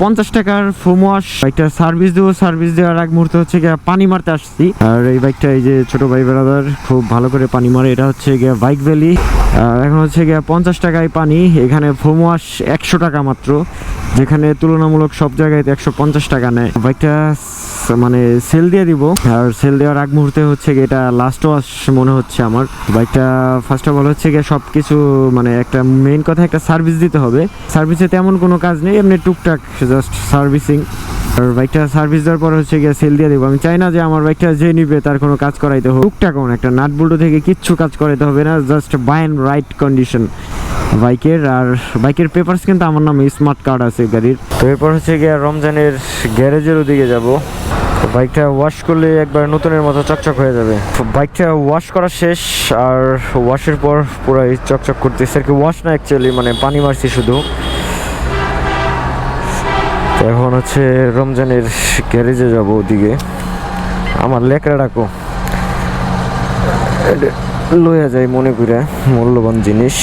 50 টাকার foam wash. বাইকটা service দেবো, সার্ভিস দেওয়ার আগ মুহূর্তে হচ্ছে গিয়ে পানি মারতে আসছি। আর এই বাইকটা এই যে ছোট ভাই ব্রাদার খুব ভালো করে পানি মারে। এটা হচ্ছে গিয়ে বাইক ভ্যালি। এখন হচ্ছে গিয়ে 50 টাকায় পানি। এখানে ফোম ওয়াশ 100 টাকা মাত্র, যেখানে তুলনামূলক সব জায়গায় 150 টাকা নেয়। বাইকটা মানে সেল দিয়ে দিব। আর সেল দেওয়ার আগ মুহূর্তে হচ্ছে গিয়ে এটা লাস্ট ওয়াশ মনে হচ্ছে আমার। বাইকটা ফার্স্ট অফ অল হচ্ছে গিয়ে সব কিছু মানে একটা মেইন কথা, একটা সার্ভিস দিতে হবে। সার্ভিসে তেমন কোনো কাজ নেই, এমনি টুকটাক জাস্ট সার্ভিসিং। আর বাইকটা সার্ভিস দেওয়ার পর হচ্ছে গিয়ে সেল দিয়ে দেবো। আমি চাই না যে আমার বাইকটা যে নিবে তার কোনো কাজ করাইতে হোক। টুকটাক একটা নাট বল্টু থেকে কিচ্ছু কাজ করাইতে হবে না, just buy and right condition বাইকের। আর বাইকের পেপারস কিন্তু আমার নামে স্মার্ট কার্ড আছে গাড়ির। তো এরপর হচ্ছে গিয়ে রমজানের গ্যারেজের ওদিকে যাবো। বাইকটা ওয়াশ করলে একবার নতুনের মতো চকচক হয়ে যাবে। বাইকটা ওয়াশ করা শেষ, আর ওয়াশের পর পুরাই চকচক করতেছে আর কি। ওয়াশ না অ্যাকচুয়ালি, মানে পানি মারছি শুধু। এখন হচ্ছে রমজানের গ্যারেজে যাব ওদিকে। আমার লেকড়া ডাকো লইয়া যায় মনে করে, মূল্যবান জিনিস।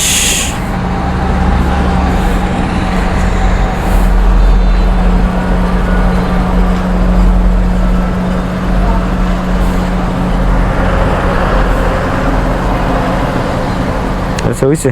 আচ্ছা হইছে।